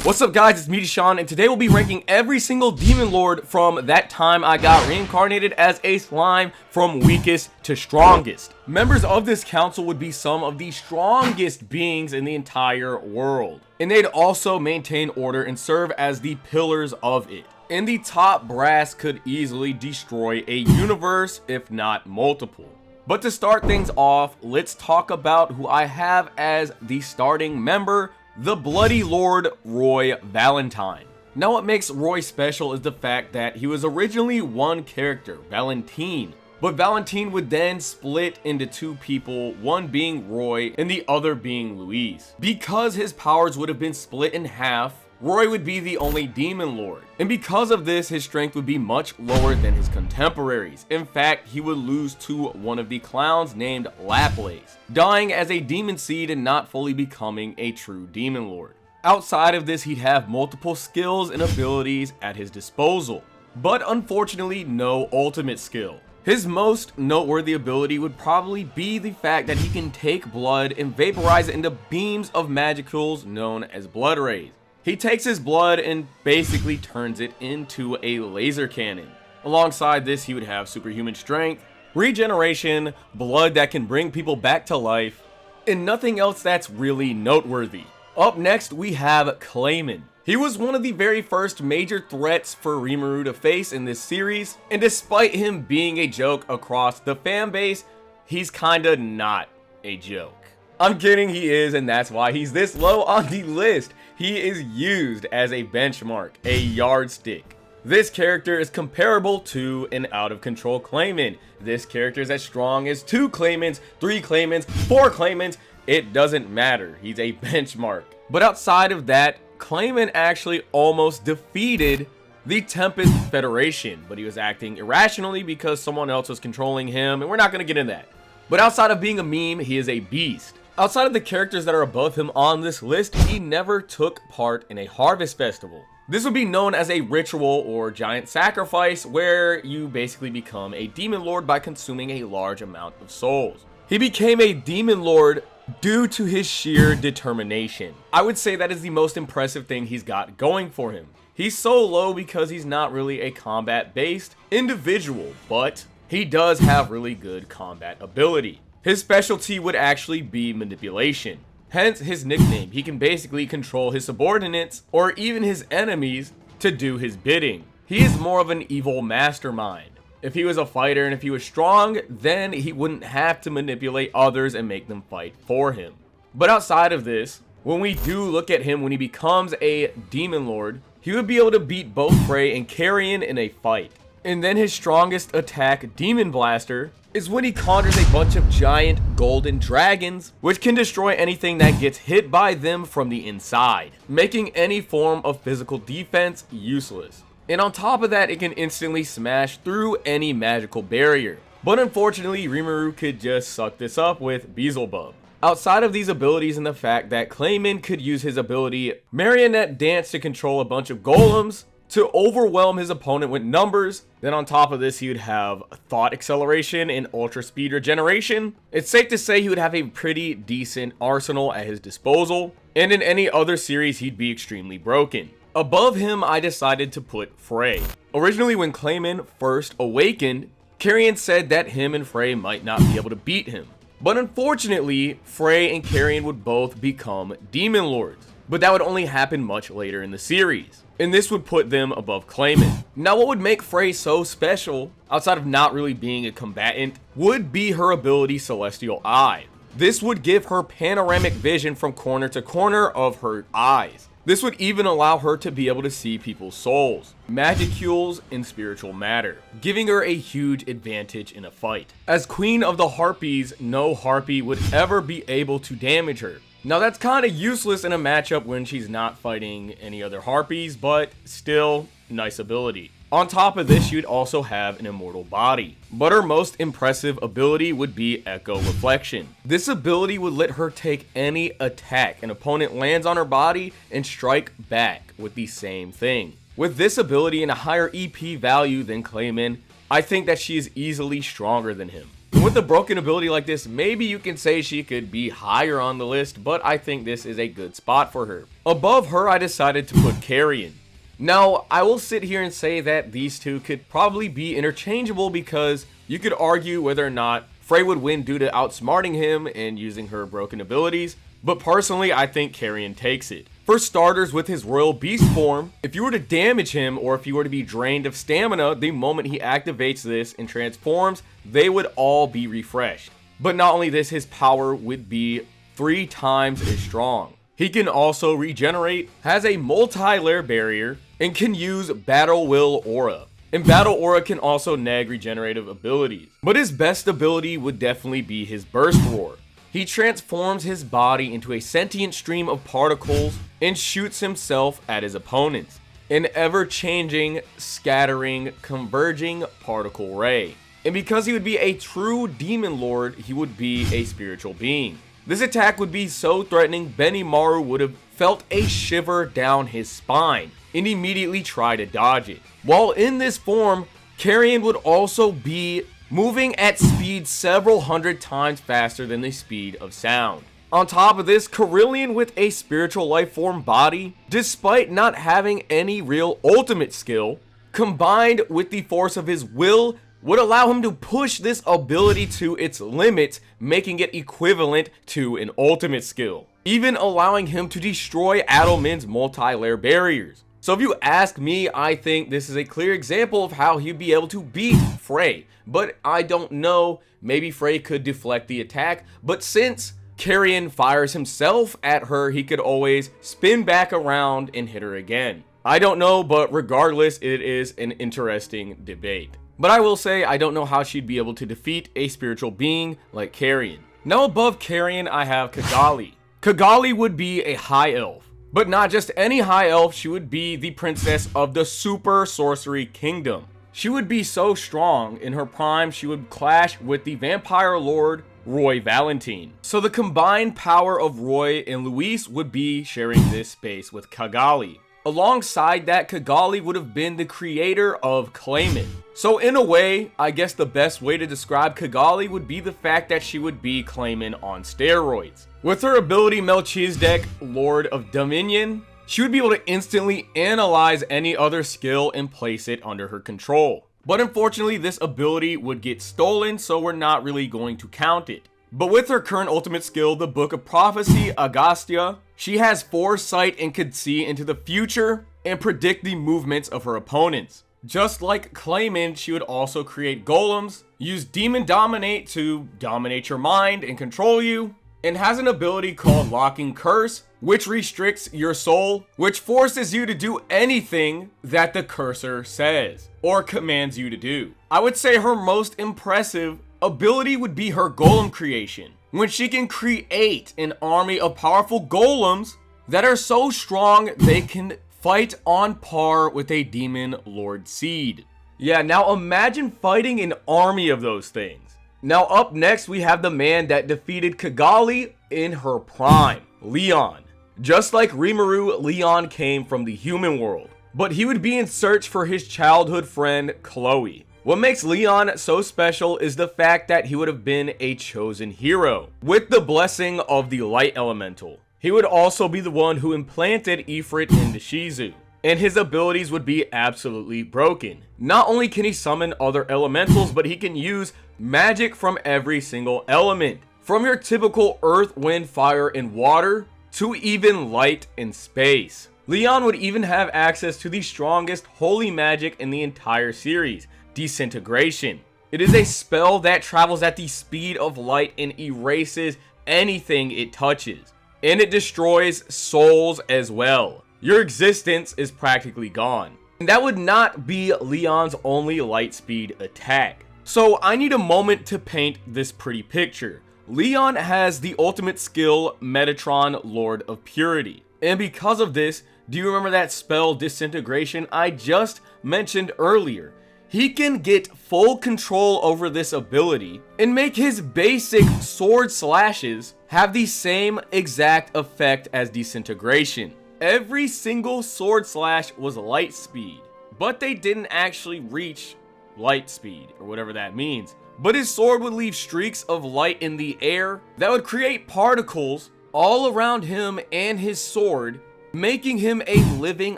What's up guys, it's me Deshaun, and today we'll be ranking every single demon lord from That Time I Got Reincarnated as a Slime from weakest to strongest. Members of this council would be some of the strongest beings in the entire world, and they'd also maintain order and serve as the pillars of it. And the top brass could easily destroy a universe, if not multiple. But to start things off, let's talk about who I have as the starting member, the Bloody Lord Roy Valentine. Now what makes Roy special is the fact that he was originally one character, Valentine, but Valentine would then split into two people, one being Roy and the other being Louise. Because his powers would have been split in half, Roy would be the only demon lord, and because of this his strength would be much lower than his contemporaries. In fact, he would lose to one of the clowns named Laplace, dying as a demon seed and not fully becoming a true demon lord. Outside of this, he'd have multiple skills and abilities at his disposal, but unfortunately no ultimate skill. His most noteworthy ability would probably be the fact that he can take blood and vaporize it into beams of magicals known as blood rays. He takes his blood and basically turns it into a laser cannon. Alongside this, he would have superhuman strength, regeneration, blood that can bring people back to life, and nothing else that's really noteworthy. Up next, we have Clayman. He was one of the very first major threats for Rimiru to face in this series, and despite him being a joke across the fan base, he's kinda not a joke. I'm kidding, he is, and that's why he's this low on the list. He is used as a benchmark, a yardstick. This character is comparable to an out-of-control Clayman. This character is as strong as 2 Claymans, 3 Claymans, 4 Claymans. It doesn't matter. He's a benchmark. But outside of that, Clayman actually almost defeated the Tempest Federation, but he was acting irrationally because someone else was controlling him, and we're not going to get into that. But outside of being a meme, he is a beast. Outside of the characters that are above him on this list, he never took part in a harvest festival. This would be known as a ritual or giant sacrifice where you basically become a demon lord by consuming a large amount of souls. He became a demon lord due to his sheer determination. I would say that is the most impressive thing he's got going for him. He's so low because he's not really a combat-based individual, but he does have really good combat ability. His specialty would actually be manipulation, hence his nickname. He can basically control his subordinates or even his enemies to do his bidding. He is more of an evil mastermind. If he was a fighter and if he was strong, then he wouldn't have to manipulate others and make them fight for him. But outside of this, when we do look at him when he becomes a demon lord, he would be able to beat both Frey and Carrion in a fight. And then his strongest attack, Demon Blaster, is when he conjures a bunch of giant golden dragons, which can destroy anything that gets hit by them from the inside, making any form of physical defense useless. And on top of that, it can instantly smash through any magical barrier. But unfortunately, Rimiru could just suck this up with Beelzebub. Outside of these abilities and the fact that Clayman could use his ability Marionette Dance to control a bunch of golems, to overwhelm his opponent with numbers. Then on top of this, he would have thought acceleration and ultra speed regeneration. It's safe to say he would have a pretty decent arsenal at his disposal, and in any other series he'd be extremely broken. Above him, I decided to put Frey. Originally, when Clayman first awakened, Carrion said that him and Frey might not be able to beat him, but unfortunately Frey and Carrion would both become demon lords, but that would only happen much later in the series, and this would put them above Clayman. Now what would make Frey so special, outside of not really being a combatant, would be her ability Celestial Eye. This would give her panoramic vision from corner to corner of her eyes. This would even allow her to be able to see people's souls, magicules, and spiritual matter, giving her a huge advantage in a fight. As Queen of the Harpies, no Harpy would ever be able to damage her. Now that's kind of useless in a matchup when she's not fighting any other Harpies, but still, nice ability. On top of this, you'd also have an immortal body, but her most impressive ability would be Echo Reflection. This ability would let her take any attack an opponent lands on her body and strike back with the same thing. With this ability and a higher EP value than Clayman, I think that she is easily stronger than him. And with a broken ability like this, maybe you can say she could be higher on the list, but I think this is a good spot for her. Above her, I decided to put Carrion. Now, I will sit here and say that these two could probably be interchangeable because you could argue whether or not Frey would win due to outsmarting him and using her broken abilities, but personally, I think Carrion takes it. For starters, with his Royal Beast form, if you were to damage him or if you were to be drained of stamina the moment he activates this and transforms, they would all be refreshed. But not only this, his power would be 3 times as strong. He can also regenerate, has a multi-layer barrier, and can use Battle Will Aura. And Battle Aura can also neg regenerative abilities. But his best ability would definitely be his Burst Roar. He transforms his body into a sentient stream of particles and shoots himself at his opponents. An ever-changing, scattering, converging particle ray. And because he would be a true demon lord, he would be a spiritual being. This attack would be so threatening, Benimaru would have felt a shiver down his spine and immediately try to dodge it. While in this form, Carrion would also be moving at speed several hundred times faster than the speed of sound. On top of this, Carillion with a spiritual life form body, despite not having any real ultimate skill, combined with the force of his will, would allow him to push this ability to its limit, making it equivalent to an ultimate skill, even allowing him to destroy Adelman's multi-layer barriers. So if you ask me, I think this is a clear example of how he'd be able to beat Frey. But I don't know, maybe Frey could deflect the attack, but since Carrion fires himself at her, he could always spin back around and hit her again. I don't know, but regardless, it is an interesting debate. But I will say, I don't know how she'd be able to defeat a spiritual being like Carrion. Now above Carrion, I have Kigali. Kigali would be a high elf. But not just any high elf, she would be the princess of the Super Sorcery Kingdom. She would be so strong, in her prime she would clash with the vampire lord Roy Valentine. So the combined power of Roy and Luis would be sharing this space with Kigali. Alongside that, Kigali would have been the creator of Clayman. So in a way, I guess the best way to describe Kigali would be the fact that she would be Clayman on steroids. With her ability Melchizedek, Lord of Dominion, she would be able to instantly analyze any other skill and place it under her control. But unfortunately, this ability would get stolen, so we're not really going to count it. But with her current ultimate skill, the Book of Prophecy, Agastya, she has foresight and could see into the future and predict the movements of her opponents. Just like Clayman, she would also create golems, use Demon Dominate to dominate your mind and control you, and has an ability called Locking Curse, which restricts your soul, which forces you to do anything that the cursor says or commands you to do. I would say her most impressive ability would be her golem creation, when she can create an army of powerful golems that are so strong they can fight on par with a demon lord seed. Yeah, now imagine fighting an army of those things. Now up next, we have the man that defeated Kigali in her prime, Leon. Just like Rimiru, Leon came from the human world, but he would be in search for his childhood friend, Chloe. What makes Leon so special is the fact that he would have been a chosen hero, with the blessing of the light elemental. He would also be the one who implanted Ifrit into Shizu, and his abilities would be absolutely broken. Not only can he summon other elementals, but he can use magic from every single element, from your typical earth, wind, fire, and water, to even light and space. Leon would even have access to the strongest holy magic in the entire series, Disintegration. It is a spell that travels at the speed of light and erases anything it touches, and it destroys souls as well. Your existence is practically gone. And that would not be Leon's only light speed attack. So I need a moment to paint this pretty picture. Leon has the ultimate skill, Metatron, Lord of Purity. And because of this, do you remember that spell Disintegration I just mentioned earlier? He can get full control over this ability and make his basic sword slashes have the same exact effect as Disintegration. Every single sword slash was light speed, but they didn't actually reach light speed, or whatever that means. but his sword would leave streaks of light in the air that would create particles all around him and his sword, making him a living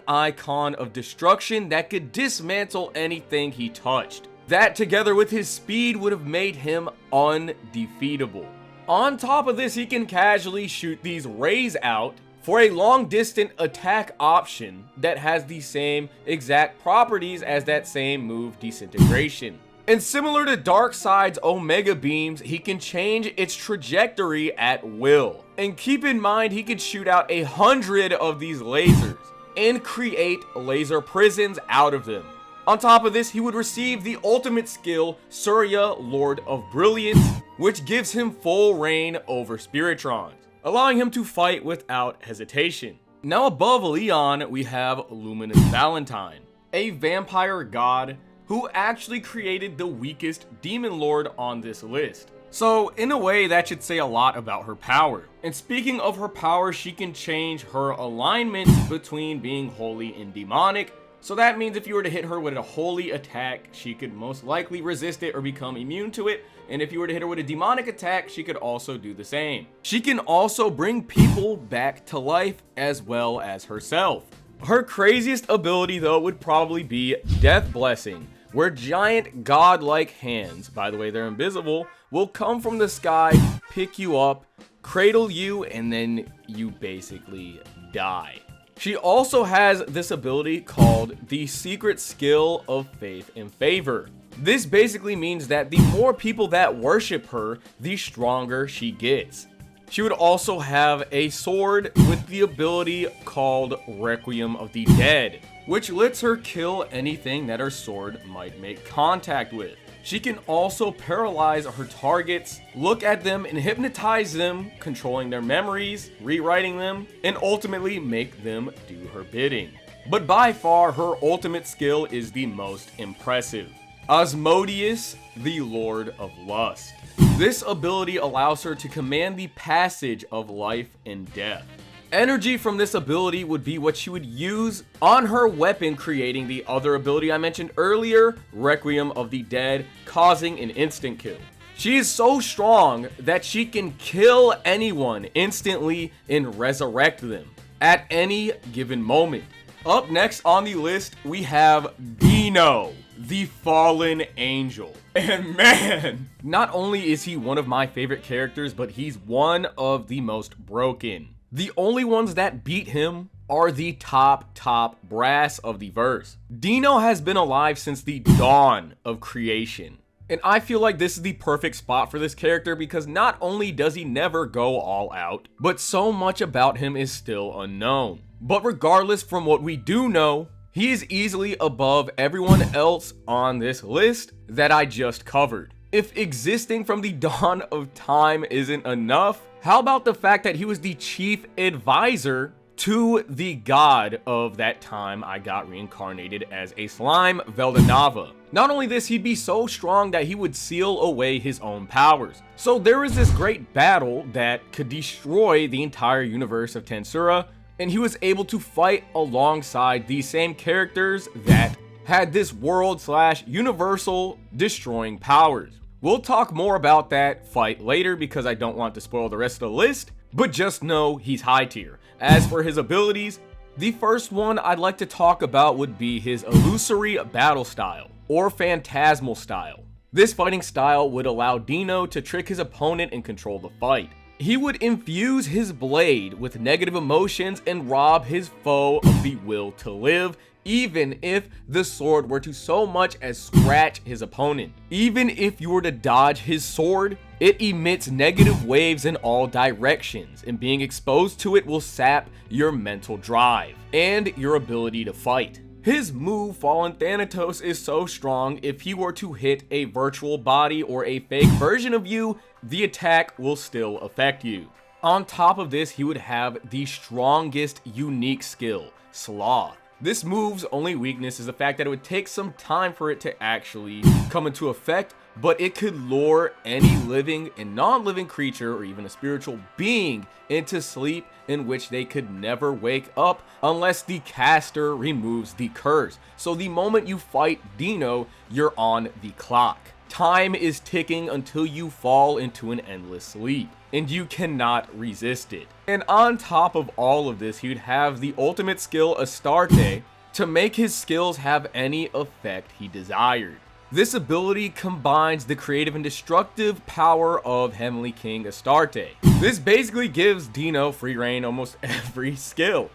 icon of destruction that could dismantle anything he touched. That, together with his speed, would have made him undefeatable. On top of this, he can casually shoot these rays out for a long distance attack option that has the same exact properties as that same move, Disintegration. And similar to Darkseid's Omega Beams, he can change its trajectory at will. And keep in mind, he can shoot out 100 of these lasers and create laser prisons out of them. On top of this, he would receive the ultimate skill, Surya, Lord of Brilliance, which gives him full reign over Spiritrons, allowing him to fight without hesitation. Now above Leon, we have Luminous Valentine, a vampire god who actually created the weakest demon lord on this list. So in a way, that should say a lot about her power. And speaking of her power, she can change her alignments between being holy and demonic. So that means if you were to hit her with a holy attack, she could most likely resist it or become immune to it. And if you were to hit her with a demonic attack, she could also do the same. She can also bring people back to life as well as herself. Her craziest ability though would probably be Death Blessing, where giant godlike hands, by the way they're invisible, will come from the sky, pick you up, cradle you, and then you basically die. She also has this ability called the Secret Skill of Faith and Favor. This basically means that the more people that worship her, the stronger she gets. She would also have a sword with the ability called Requiem of the Dead, which lets her kill anything that her sword might make contact with. She can also paralyze her targets, look at them and hypnotize them, controlling their memories, rewriting them, and ultimately make them do her bidding. But by far, her ultimate skill is the most impressive. Asmodeus, the Lord of Lust. This ability allows her to command the passage of life and death. Energy from this ability would be what she would use on her weapon, creating the other ability I mentioned earlier, Requiem of the Dead, causing an instant kill. She is so strong that she can kill anyone instantly and resurrect them at any given moment. Up next on the list, we have Dino, the Fallen Angel. And man, not only is he one of my favorite characters, but he's one of the most broken. The only ones that beat him are the top brass of the verse. Dino has been alive since the dawn of creation. And I feel like this is the perfect spot for this character because not only does he never go all out, but so much about him is still unknown. But regardless from what we do know, he is easily above everyone else on this list that I just covered. If existing from the dawn of time isn't enough, how about the fact that he was the chief advisor to the god of that time I got reincarnated as a slime, Veldanava. Not only this, he'd be so strong that he would seal away his own powers. So there was this great battle that could destroy the entire universe of Tensura, and he was able to fight alongside these same characters that had this world/universal destroying powers. We'll talk more about that fight later because I don't want to spoil the rest of the list, but just know he's high tier. As for his abilities, the first one I'd like to talk about would be his illusory battle style, or phantasmal style. This fighting style would allow Dino to trick his opponent and control the fight. He would infuse his blade with negative emotions and rob his foe of the will to live, even if the sword were to so much as scratch his opponent. Even if you were to dodge his sword, it emits negative waves in all directions, and being exposed to it will sap your mental drive and your ability to fight. His move, Fallen Thanatos, is so strong, if he were to hit a virtual body or a fake version of you, the attack will still affect you. On top of this, he would have the strongest unique skill, Sloth. This move's only weakness is the fact that it would take some time for it to actually come into effect, but it could lure any living and non-living creature or even a spiritual being into sleep in which they could never wake up unless the caster removes the curse. So the moment you fight Dino, you're on the clock. Time is ticking until you fall into an endless sleep, and you cannot resist it. And on top of all of this, he'd have the ultimate skill Astarte to make his skills have any effect he desired. This ability combines the creative and destructive power of Heavenly King Astarte. This basically gives Dino free reign almost every skill.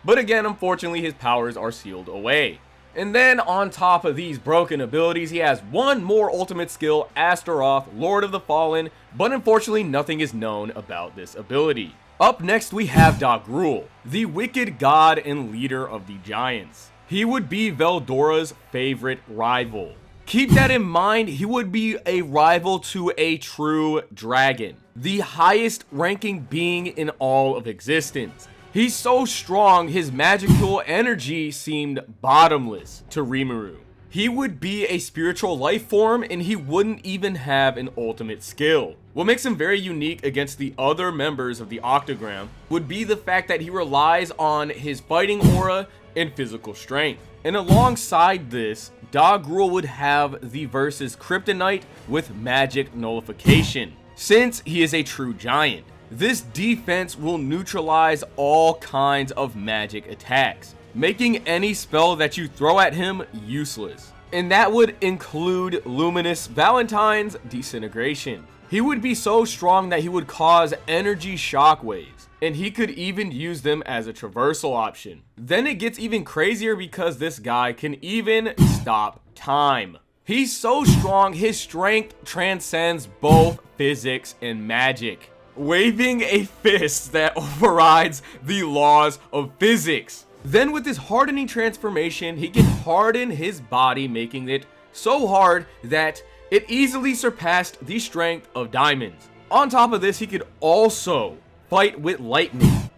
But again, unfortunately, his powers are sealed away. And then on top of these broken abilities, he has one more ultimate skill, Astaroth, Lord of the Fallen, but unfortunately nothing is known about this ability. Up next we have Dogrul, the wicked god and leader of the giants. He would be Veldora's favorite rival. Keep that in mind, he would be a rival to a true dragon, the highest ranking being in all of existence. He's so strong, his magical energy seemed bottomless to Rimiru. He would be a spiritual life form and he wouldn't even have an ultimate skill. What makes him very unique against the other members of the Octagram would be the fact that he relies on his fighting aura and physical strength. And alongside this, Dogrul would have the versus Kryptonite with magic nullification, since he is a true giant. This defense will neutralize all kinds of magic attacks, making any spell that you throw at him useless. And that would include Luminous Valentine's Disintegration. He would be so strong that he would cause energy shockwaves, and he could even use them as a traversal option. Then it gets even crazier because this guy can even stop time. He's so strong, his strength transcends both physics and magic, waving a fist that overrides the laws of physics. Then with his hardening transformation, he can harden his body, making it so hard that it easily surpassed the strength of diamonds. On top of this, he could also fight with lightning.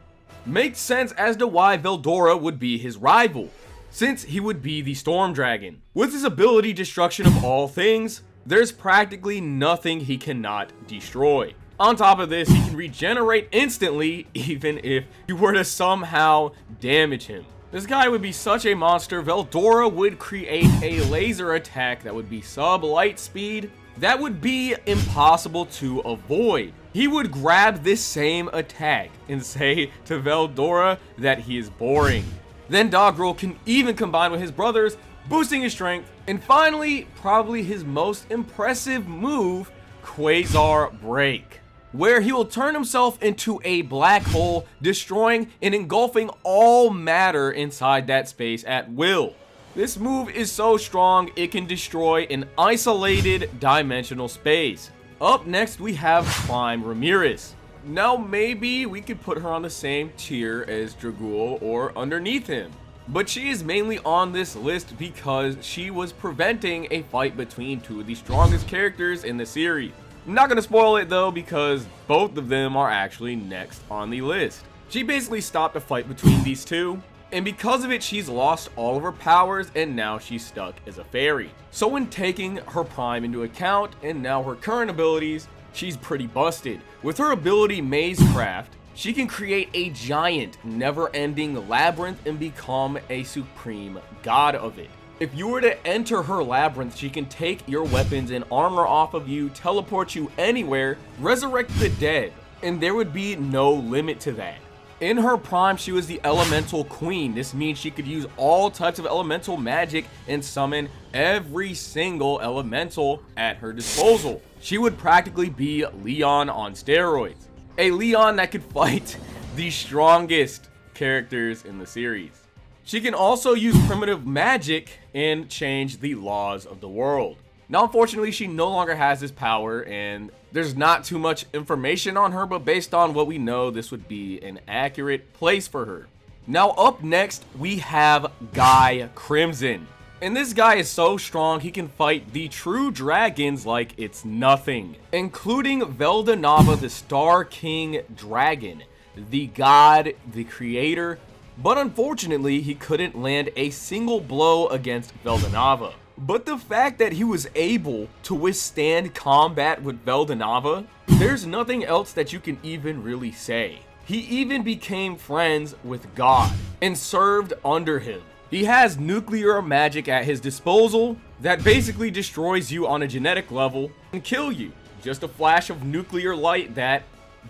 Makes sense as to why Veldora would be his rival, since he would be the Storm Dragon. With his ability Destruction of All Things, there's practically nothing he cannot destroy. On top of this, he can regenerate instantly, even if you were to somehow damage him. This guy would be such a monster. Veldora would create a laser attack that would be sub-light speed that would be impossible to avoid. He would grab this same attack and say to Veldora that he is boring. Then Dogrul can even combine with his brothers, boosting his strength. And finally, probably his most impressive move, Quasar Break, where he will turn himself into a black hole, destroying and engulfing all matter inside that space at will. This move is so strong, it can destroy an isolated dimensional space. Up next, we have Prime Ramirez. Now, maybe we could put her on the same tier as Dragul or underneath him, but she is mainly on this list because she was preventing a fight between two of the strongest characters in the series. I'm not going to spoil it though, because both of them are actually next on the list. She basically stopped a fight between these two, and because of it, she's lost all of her powers and now she's stuck as a fairy. So when taking her prime into account and now her current abilities, she's pretty busted. With her ability Mazecraft, she can create a giant, never-ending labyrinth and become a supreme god of it. If you were to enter her labyrinth, she can take your weapons and armor off of you, teleport you anywhere, resurrect the dead, and there would be no limit to that. In her prime, she was the elemental queen. This means she could use all types of elemental magic and summon every single elemental at her disposal. She would practically be Leon on steroids. A Leon that could fight the strongest characters in the series. She can also use primitive magic and change the laws of the world. Now, unfortunately, she no longer has this power, and there's not too much information on her, but based on what we know, this would be an accurate place for her. Now, up next, we have Guy Crimson. And this guy is so strong, he can fight the true dragons like it's nothing, including Veldanava, the Star King Dragon, the god, the creator. But unfortunately, he couldn't land a single blow against Veldanava. But the fact that he was able to withstand combat with Veldanava, there's nothing else that you can even really say. He even became friends with God and served under him. He has nuclear magic at his disposal that basically destroys you on a genetic level and kill you. Just a flash of nuclear light that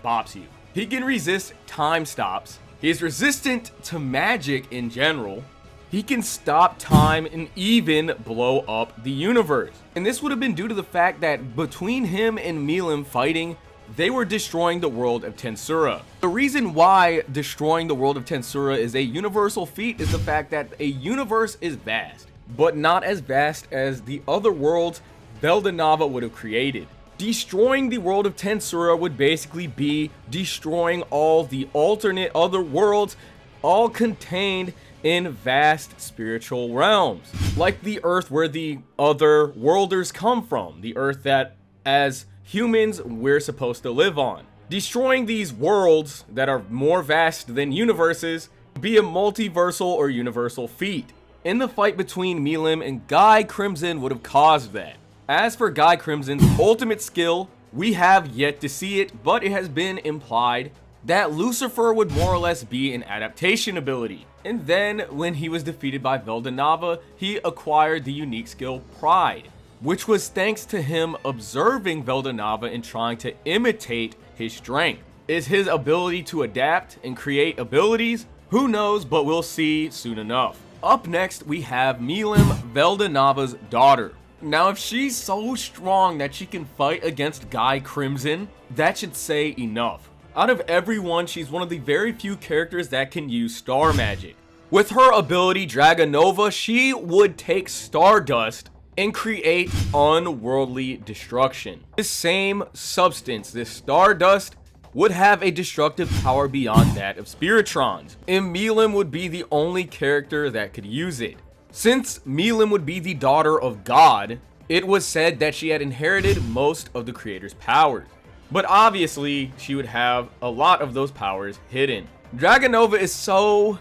bops you. He can resist time stops. He is resistant to magic in general. He can stop time and even blow up the universe. And this would have been due to the fact that between him and Milim fighting, they were destroying the world of Tensura. The reason why destroying the world of Tensura is a universal feat is the fact that a universe is vast, but not as vast as the other worlds Veldanava would have created. Destroying the world of Tensura would basically be destroying all the alternate other worlds, all contained in vast spiritual realms, like the Earth where the other worlders come from, the Earth that as humans we're supposed to live on. Destroying these worlds that are more vast than universes would be a multiversal or universal feat. In the fight between Milim and Guy, Crimson would have caused that. As for Guy Crimson's ultimate skill, we have yet to see it, but it has been implied that Lucifer would more or less be an adaptation ability. And then, when he was defeated by Veldanava, he acquired the unique skill Pride, which was thanks to him observing Veldanava and trying to imitate his strength. Is his ability to adapt and create abilities? Who knows, but we'll see soon enough. Up next, we have Milim, Veldanava's daughter. Now, if she's so strong that she can fight against Guy Crimson, that should say enough. Out of everyone, she's one of the very few characters that can use star magic. With her ability Dragonova, she would take Stardust and create unworldly destruction. This same substance, this Stardust, would have a destructive power beyond that of Spiritrons, and Milim would be the only character that could use it. Since Milim would be the daughter of God, it was said that she had inherited most of the creator's powers. But obviously, she would have a lot of those powers hidden. Dragonova is so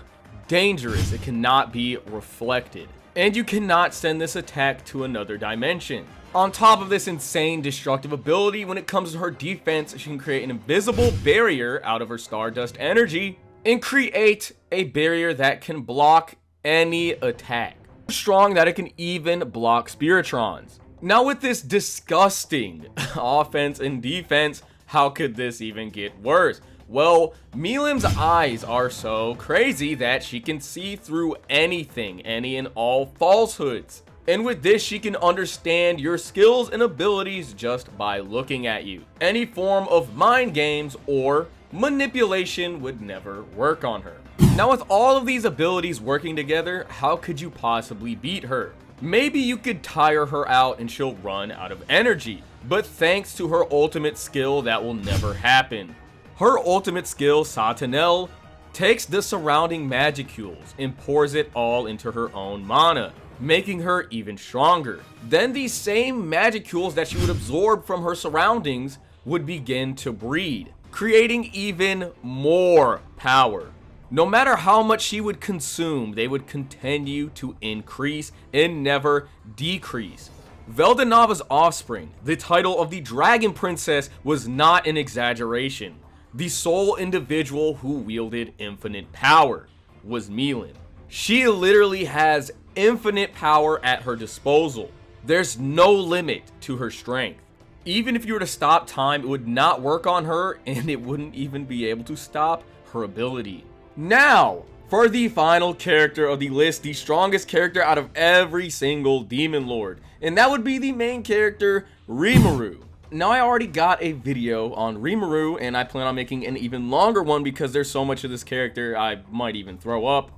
dangerous, it cannot be reflected. And you cannot send this attack to another dimension. On top of this insane destructive ability, when it comes to her defense, she can create an invisible barrier out of her Stardust energy and create a barrier that can block any attack. So strong that it can even block Spiritrons. Now with this disgusting offense and defense, how could this even get worse? Well, Milim's eyes are so crazy that she can see through anything, any and all falsehoods. And with this, she can understand your skills and abilities just by looking at you. Any form of mind games or manipulation would never work on her. Now with all of these abilities working together, how could you possibly beat her? Maybe you could tire her out and she'll run out of energy, but thanks to her ultimate skill, that will never happen. Her ultimate skill, Satanel, takes the surrounding magicules and pours it all into her own mana, making her even stronger. Then these same magicules that she would absorb from her surroundings would begin to breed, creating even more power. No matter how much she would consume, they would continue to increase and never decrease. Veldanava's offspring, the title of the Dragon Princess, was not an exaggeration. The sole individual who wielded infinite power was Milim. She literally has infinite power at her disposal. There's no limit to her strength. Even if you were to stop time, it would not work on her, and it wouldn't even be able to stop her ability. Now, for the final character of the list, the strongest character out of every single Demon Lord, and that would be the main character, Rimiru. Now, I already got a video on Rimiru, and I plan on making an even longer one because there's so much of this character, I might even throw up.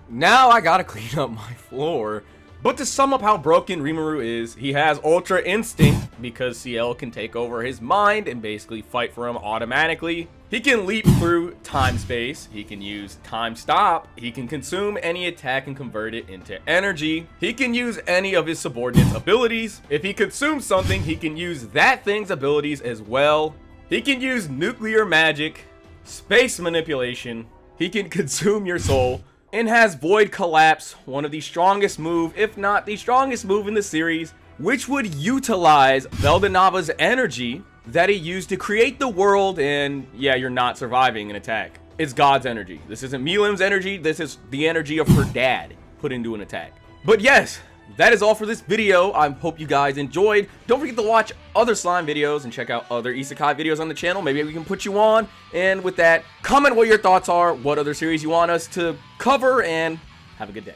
Now, I gotta clean up my floor. But to sum up how broken Rimuru is, he has Ultra Instinct because CL can take over his mind and basically fight for him automatically. He can leap through time-space, he can use time stop, he can consume any attack and convert it into energy, he can use any of his subordinates' abilities. If he consumes something, he can use that thing's abilities as well. He can use nuclear magic, space manipulation, he can consume your soul, and has Void Collapse, one of the strongest move, if not the strongest move in the series, which would utilize Veldanava's energy that he used to create the world, and yeah, you're not surviving an attack. It's God's energy. This isn't Milim's energy. This is the energy of her dad put into an attack. But yes, that is all for this video. I hope you guys enjoyed. Don't forget to watch other slime videos and check out other isekai videos on the channel. Maybe we can put you on. And with that, comment what your thoughts are, what other series you want us to cover, and have a good day.